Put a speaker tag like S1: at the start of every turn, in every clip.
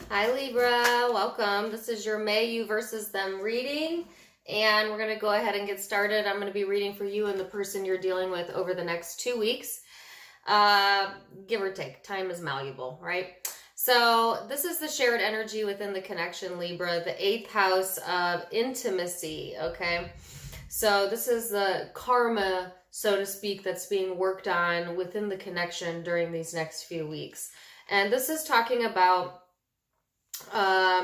S1: Hi Libra, welcome. This is your May You versus Them reading, and we're going to go ahead and get started. I'm going to be reading for you and the person you're dealing with over the next 2 weeks, give or take. Time is malleable, right? So this is the shared energy within the connection, Libra, the 8th house of intimacy, okay? So this is the karma, so to speak, that's being worked on within the connection during these next few weeks. And this is talking about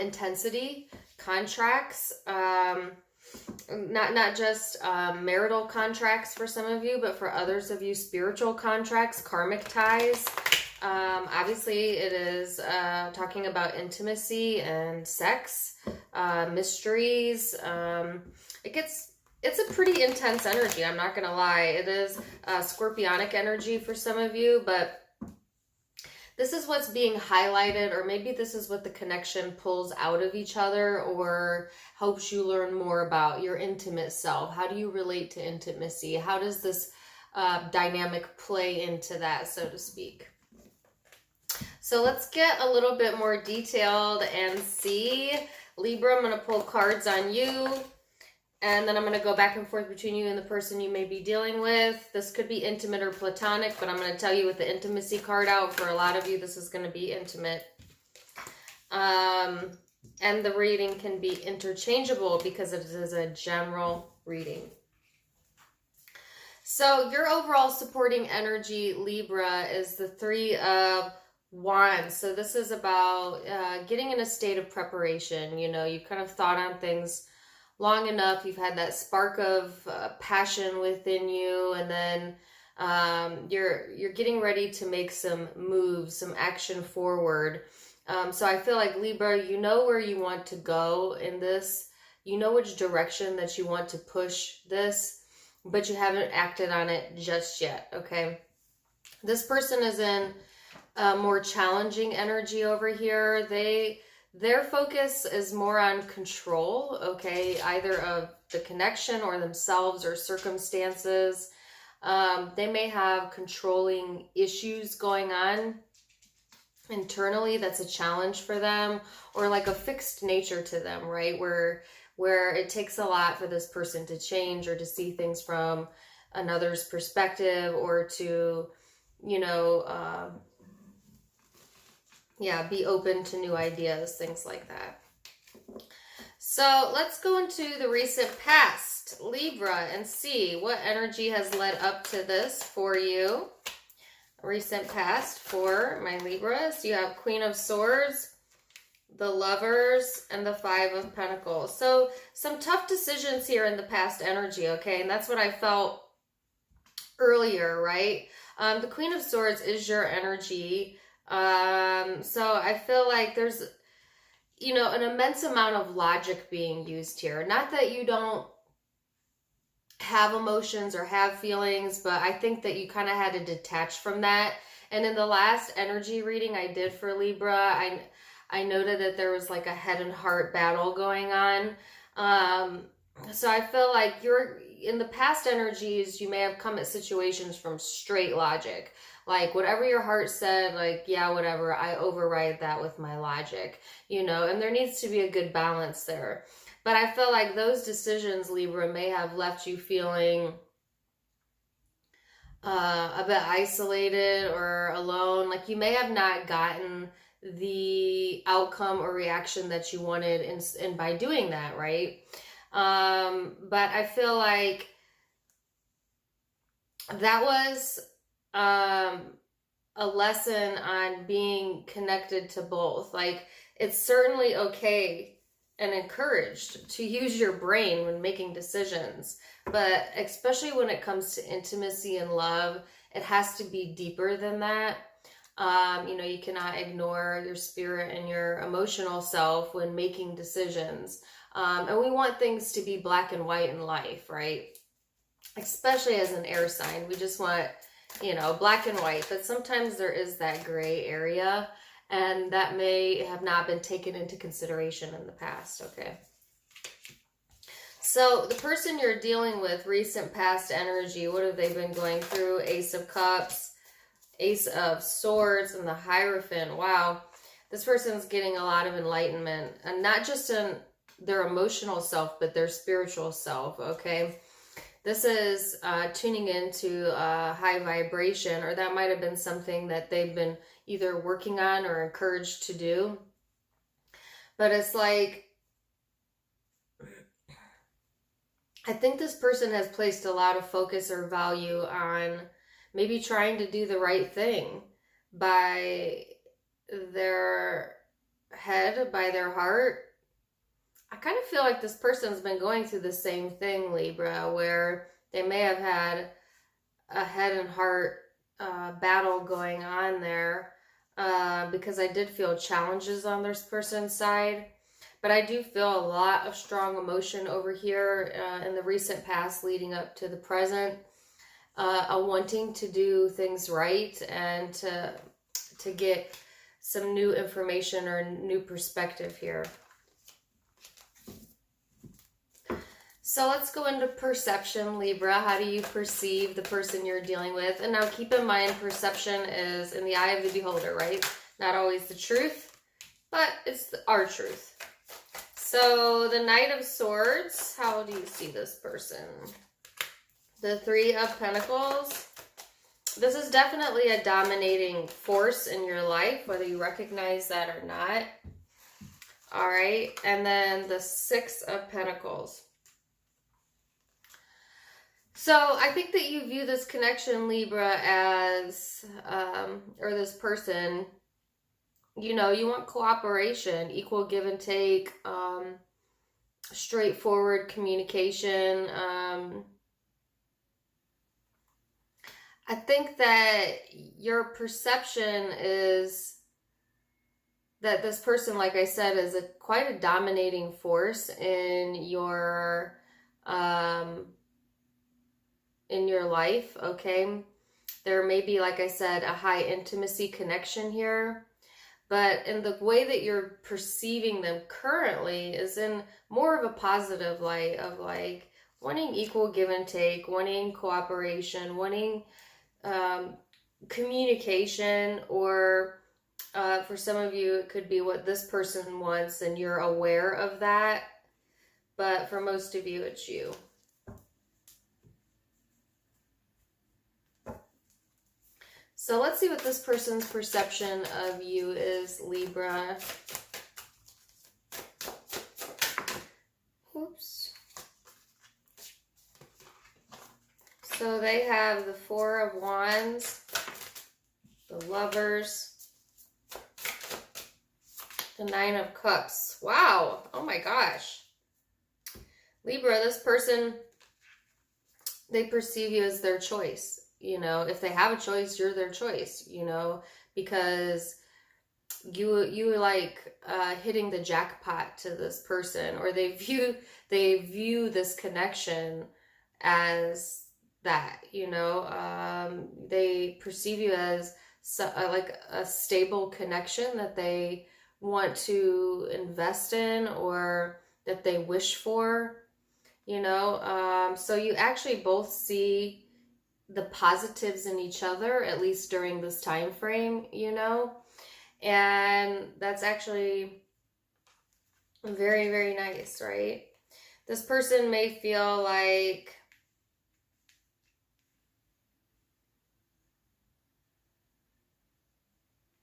S1: intensity, contracts, not just marital contracts for some of you, but for others of you, spiritual contracts, karmic ties. Obviously, it is talking about intimacy and sex, mysteries. It's a pretty intense energy. I'm not gonna lie. It is scorpionic energy for some of you, but this is what's being highlighted, or maybe this is what the connection pulls out of each other or helps you learn more about your intimate self. How do you relate to intimacy? How does this dynamic play into that, so to speak? So let's get a little bit more detailed and see. Libra, I'm going to pull cards on you. And then I'm going to go back and forth between you and the person you may be dealing with. This could be intimate or platonic, but I'm going to tell you with the intimacy card out, for a lot of you, this is going to be intimate. And the reading can be interchangeable because it is a general reading. So your overall supporting energy, Libra, is the 3 of Wands. So this is about getting in a state of preparation. You know, you've kind of thought on things long enough, you've had that spark of passion within you, and then you're getting ready to make some moves, some action forward. So I feel like, Libra, you know where you want to go in this. You know which direction that you want to push this, but you haven't acted on it just yet, okay? This person is in a more challenging energy over here. Their focus is more on control, okay, either of the connection or themselves or circumstances. They may have controlling issues going on internally that's a challenge for them, or like a fixed nature to them, right? Where it takes a lot for this person to change or to see things from another's perspective, or to, you know, be open to new ideas, things like that. So let's go into the recent past, Libra, and see what energy has led up to this for you. Recent past for my Libras. You have Queen of Swords, the Lovers, and the 5 of Pentacles. So some tough decisions here in the past energy, okay? And that's what I felt earlier, right? The Queen of Swords is your energy. So I feel like there's, you know, an immense amount of logic being used here. Not that you don't have emotions or have feelings, but I think that you kind of had to detach from that. And in the last energy reading I did for Libra, I noted that there was like a head and heart battle going on. So I feel like you're in the past energies, you may have come at situations from straight logic. Like whatever your heart said, like, yeah, whatever, I override that with my logic, you know, and there needs to be a good balance there. But I feel like those decisions, Libra, may have left you feeling a bit isolated or alone. Like you may have not gotten the outcome or reaction that you wanted in by doing that, right? But I feel like that was a lesson on being connected to both. Like, it's certainly okay and encouraged to use your brain when making decisions, but especially when it comes to intimacy and love, it has to be deeper than that. You know, you cannot ignore your spirit and your emotional self when making decisions. And we want things to be black and white in life, right? Especially as an air sign, we just want, you know, black and white, but sometimes there is that gray area, and that may have not been taken into consideration in the past, okay? So the person you're dealing with, recent past energy, what have they been going through? Ace of Cups, Ace of Swords, and the Hierophant. Wow. this person's getting a lot of enlightenment, and not just in their emotional self, but their spiritual self, okay? This is tuning into a high vibration, or that might have been something that they've been either working on or encouraged to do. But it's like, I think this person has placed a lot of focus or value on maybe trying to do the right thing by their head, by their heart. I kind of feel like this person's been going through the same thing, Libra, where they may have had a head and heart battle going on there, because I did feel challenges on this person's side. But I do feel a lot of strong emotion over here in the recent past leading up to the present, a wanting to do things right and to get some new information or new perspective here. So let's go into perception, Libra. How do you perceive the person you're dealing with? And now keep in mind, perception is in the eye of the beholder, right? Not always the truth, but it's our truth. So the Knight of Swords, how do you see this person? The Three of Pentacles. This is definitely a dominating force in your life, whether you recognize that or not. All right. And then the Six of Pentacles. So I think that you view this connection, Libra, as, or this person, you know, you want cooperation, equal give and take, straightforward communication. I think that your perception is that this person, like I said, is quite a dominating force in your life, okay? There may be, like I said, a high intimacy connection here, but in the way that you're perceiving them currently is in more of a positive light of like wanting equal give and take, wanting cooperation, wanting communication, or for some of you, it could be what this person wants and you're aware of that, but for most of you, it's you. So let's see what this person's perception of you is, Libra. Oops. So they have the Four of Wands, the Lovers, the Nine of Cups. Wow. Oh my gosh. Libra, this person, they perceive you as their choice. You know, if they have a choice, you're their choice, you know, because you like hitting the jackpot to this person, or they view this connection as that, you know. They perceive you as like a stable connection that they want to invest in or that they wish for, you know. So you actually both see the positives in each other, at least during this time frame, you know, and that's actually very, very nice, right? This person may feel like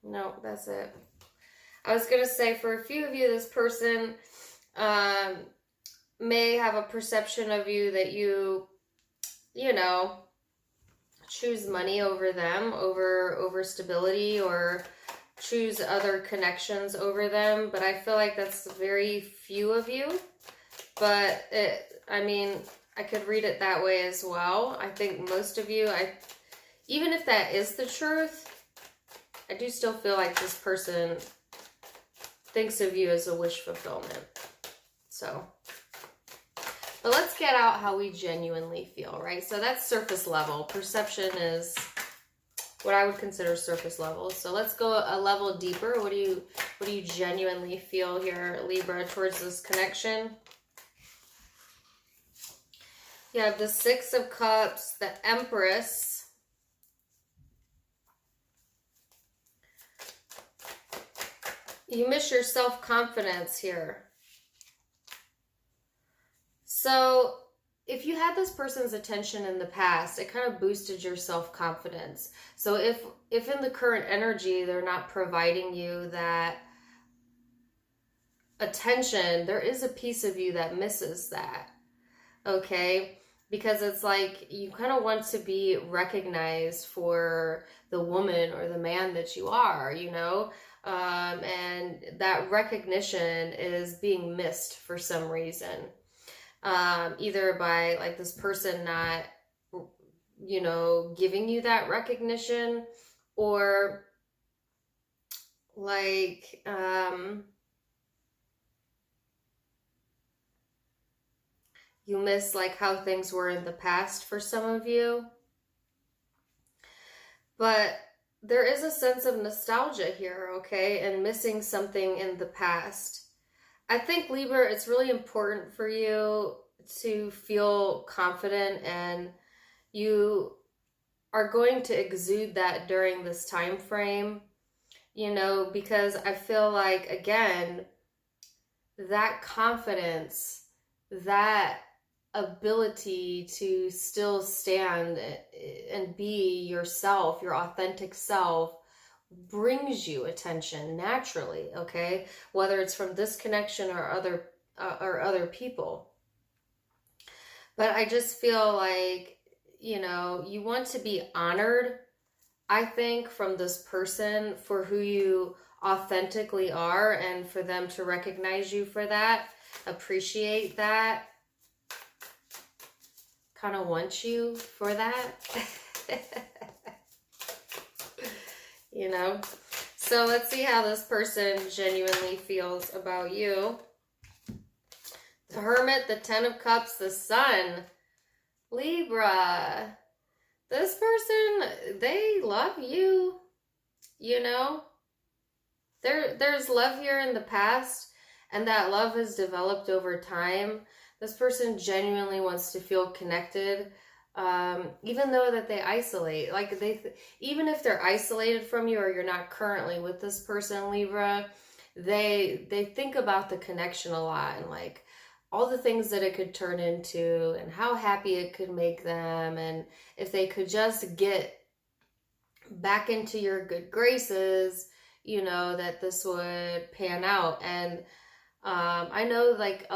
S1: no, that's it. I was gonna say, for a few of you, this person may have a perception of you that you know, choose money over them, over stability, or choose other connections over them. But I feel like that's very few of you. But I mean, I could read it that way as well. I think most of you, even if that is the truth, I do still feel like this person thinks of you as a wish fulfillment. So, but let's get out how we genuinely feel, right? So that's surface level. Perception is what I would consider surface level. So let's go a level deeper. What do you genuinely feel here, Libra, towards this connection? You have the Six of Cups, the Empress, You miss your self-confidence here. So if you had this person's attention in the past, it kind of boosted your self-confidence. So if in the current energy, they're not providing you that attention, there is a piece of you that misses that. Okay? Because it's like you kind of want to be recognized for the woman or the man that you are, you know? And that recognition is being missed for some reason. Either by like this person not, you know, giving you that recognition, or like, you miss like how things were in the past for some of you. But there is a sense of nostalgia here, okay? And missing something in the past. I think, Libra, it's really important for you to feel confident, and you are going to exude that during this time frame, you know, because I feel like, again, that confidence, that ability to still stand and be yourself, your authentic self, brings you attention naturally, okay? Whether it's from this connection or other people. But I just feel like, you know, you want to be honored, I think, from this person for who you authentically are, and for them to recognize you for that, appreciate that, kind of want you for that. You know? So let's see how this person genuinely feels about you. The Hermit, the Ten of Cups, the Sun. Libra. This person, they love you. You know? There's love here in the past, and that love has developed over time. This person genuinely wants to feel connected. Even though that they isolate, like even if they're isolated from you, or you're not currently with this person, Libra, they think about the connection a lot, and like all the things that it could turn into, and how happy it could make them, and if they could just get back into your good graces, you know, that this would pan out. And I know like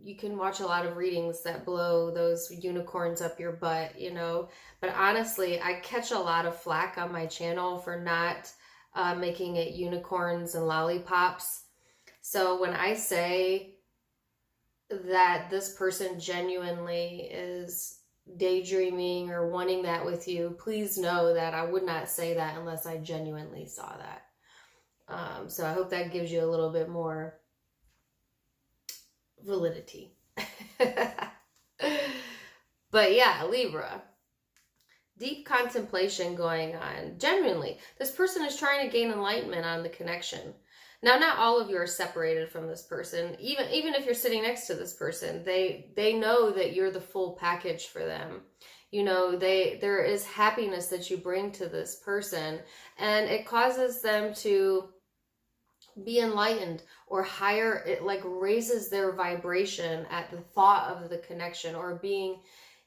S1: you can watch a lot of readings that blow those unicorns up your butt, you know. But honestly, I catch a lot of flack on my channel for not making it unicorns and lollipops. So when I say that this person genuinely is daydreaming or wanting that with you, please know that I would not say that unless I genuinely saw that. So I hope that gives you a little bit more validity. But yeah, Libra, deep contemplation going on. Genuinely, this person is trying to gain enlightenment on the connection. Now, not all of you are separated from this person. Even if you're sitting next to this person, they know that you're the full package for them. You know, there is happiness that you bring to this person, and it causes them to be enlightened or higher. It like raises their vibration at the thought of the connection, or being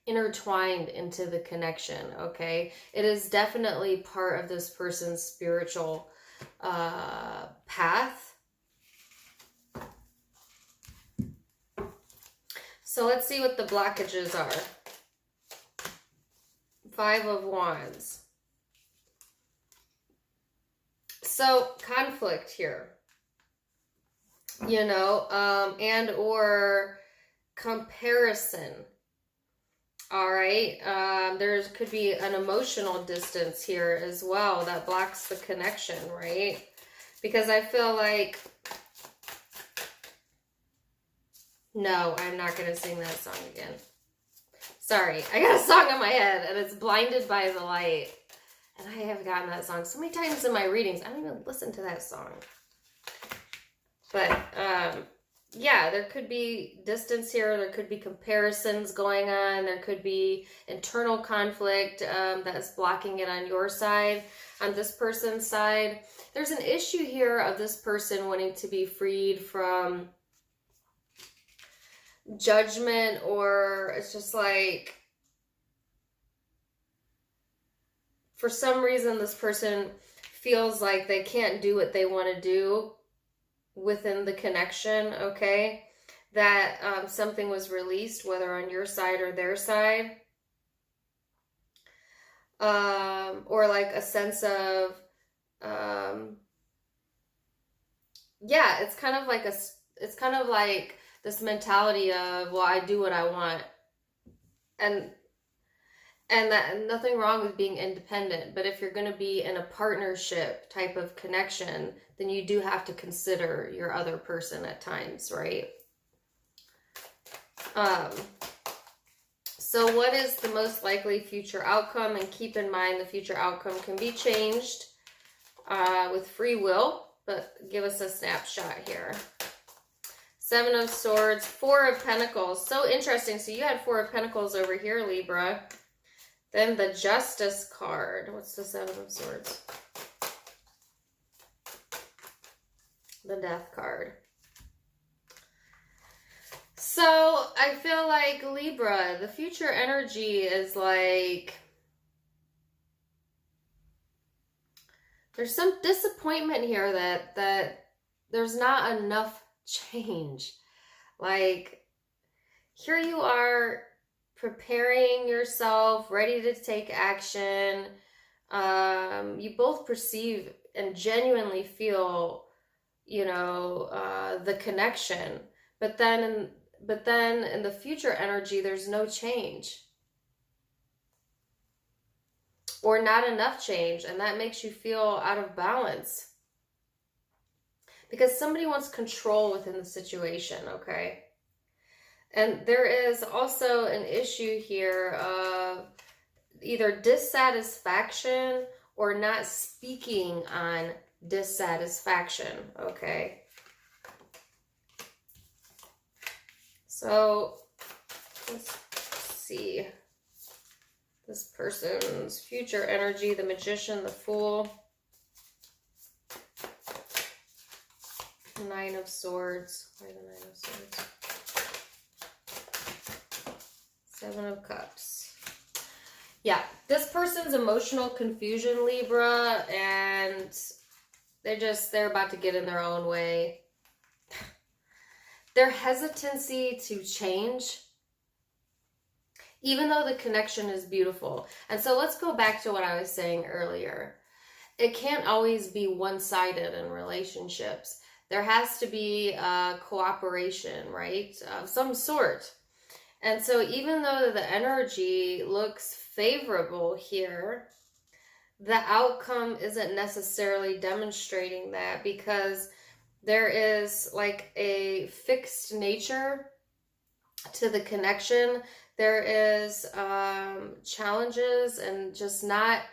S1: intertwined into the connection. Okay, it is definitely part of this person's spiritual path. So let's see what the blockages are. 5 of Wands. So conflict here, you know, and or comparison. All right. There could be an emotional distance here as well that blocks the connection, right? Because I feel like, no, I'm not going to sing that song again. Sorry. I got a song in my head, and it's Blinded by the Light. And I have gotten that song so many times in my readings. I don't even listen to that song. But, yeah, there could be distance here. There could be comparisons going on. There could be internal conflict that is blocking it on your side, on this person's side. there's an issue here of this person wanting to be freed from judgment, or it's just like, for some reason, this person feels like they can't do what they want to do within the connection, okay? That something was released, whether on your side or their side. Or like a sense of, yeah, it's kind of like this mentality of, well, I do what I want. And that nothing wrong with being independent, but if you're going to be in a partnership type of connection, then you do have to consider your other person at times, right? So what is the most likely future outcome? And keep in mind, the future outcome can be changed with free will, but give us a snapshot here. 7 of Swords, 4 of Pentacles. So interesting. So you had 4 of Pentacles over here, Libra. Then the Justice card. What's the 7 of Swords? The Death card. So I feel like, Libra, the future energy is like, there's some disappointment here that there's not enough change. Like, here you are, preparing yourself, ready to take action. You both perceive and genuinely feel, you know, the connection. But then in the future energy, there's no change. Or not enough change. And that makes you feel out of balance. Because somebody wants control within the situation, okay? And there is also an issue here of either dissatisfaction or not speaking on dissatisfaction, okay? So let's see. This person's future energy, the Magician, the Fool. 9 of Swords. Why the 9 of Swords? 7 of Cups. Yeah, this person's emotional confusion, Libra, and they're about to get in their own way. Their hesitancy to change, even though the connection is beautiful. And so let's go back to what I was saying earlier. It can't always be one-sided in relationships. There has to be cooperation, right, of some sort. And so even though the energy looks favorable here, the outcome isn't necessarily demonstrating that, because there is like a fixed nature to the connection. There is challenges, and just not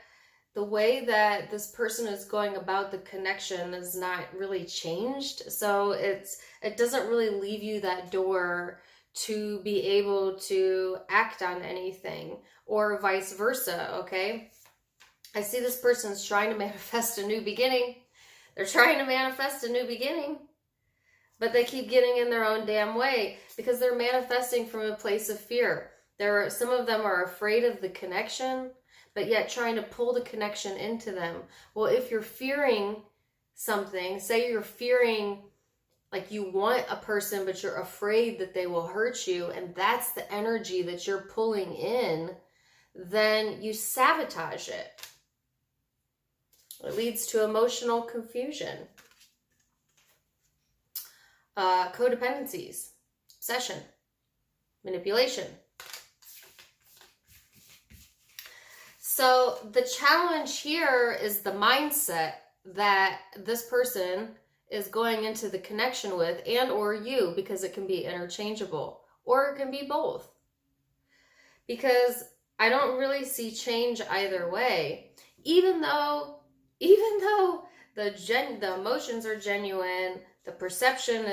S1: the way that this person is going about the connection is not really changed. So it doesn't really leave you that door to be able to act on anything, or vice versa, okay? I see this person's trying to manifest a new beginning. They're trying to manifest a new beginning, but they keep getting in their own damn way because they're manifesting from a place of fear. Some of them are afraid of the connection, but yet trying to pull the connection into them. Well, if you're fearing something, say you're fearing, like you want a person, but you're afraid that they will hurt you, and that's the energy that you're pulling in, then you sabotage it. It leads to emotional confusion, codependencies, obsession, manipulation. So the challenge here is the mindset that this person is going into the connection with, and or you, because it can be interchangeable, or it can be both. Because I don't really see change either way, even though the emotions are genuine, the perception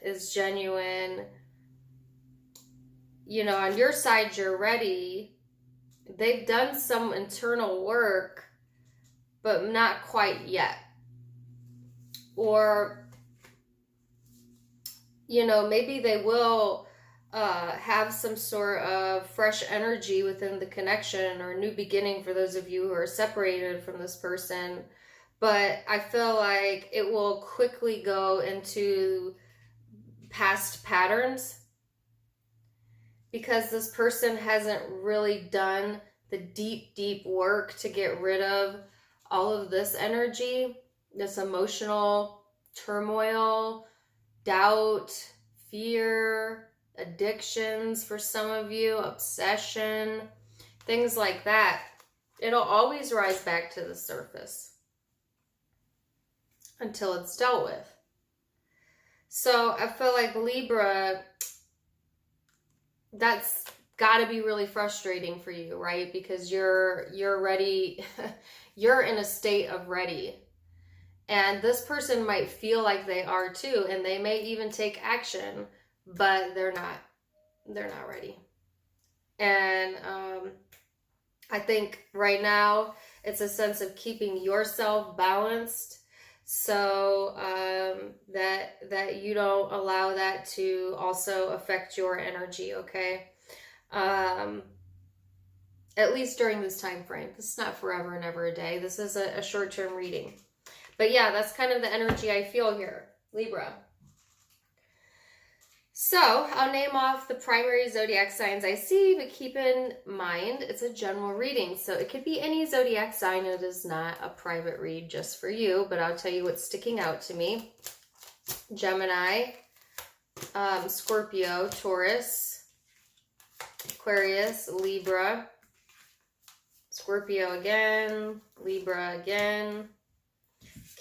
S1: is genuine. You know, on your side, you're ready. They've done some internal work, but not quite yet. or, you know, maybe they will have some sort of fresh energy within the connection or a new beginning for those of you who are separated from this person. But I feel like it will quickly go into past patterns because this person hasn't really done the deep work to get rid of all of this energy, this emotional turmoil, doubt, fear, addictions for some of you, obsession, things like that. It'll always rise back to the surface until it's dealt with. So I feel like Libra, that's got to be really frustrating for you, right? Because you're ready, you're in a state of ready. And this person might feel like they are too, and they may even take action, but they're not ready. And I think right now it's a sense of keeping yourself balanced, so that you don't allow that to also affect your energy, okay? At least during this time frame. This is not forever and ever a day. This is a short-term reading. But yeah, that's kind of the energy I feel here, Libra. So I'll name off the primary zodiac signs I see, but keep in mind it's a general reading. So it could be any zodiac sign. It is not a private read just for you, but I'll tell you what's sticking out to me. Gemini, Scorpio, Taurus, Aquarius, Libra, Scorpio again, Libra again,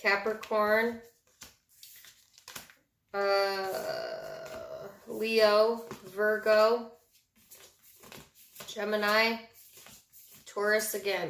S1: Capricorn, Leo, Virgo, Gemini, Taurus again.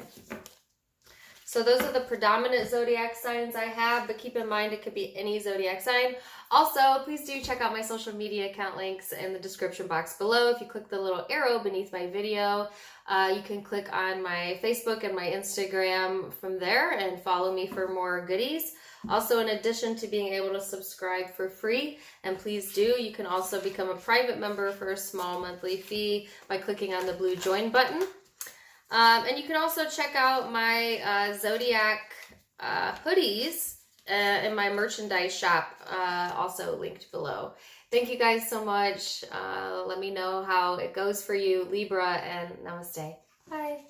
S1: So those are the predominant zodiac signs I have, but keep in mind it could be any zodiac sign. Also, please do check out my social media account links in the description box below. If you click the little arrow beneath my video, you can click on my Facebook and my Instagram from there and follow me for more goodies. Also, in addition to being able to subscribe for free, and please do, you can also become a private member for a small monthly fee by clicking on the blue join button. And you can also check out my Zodiac hoodies in my merchandise shop, also linked below. Thank you guys so much. Let me know how it goes for you, Libra, and namaste. Bye.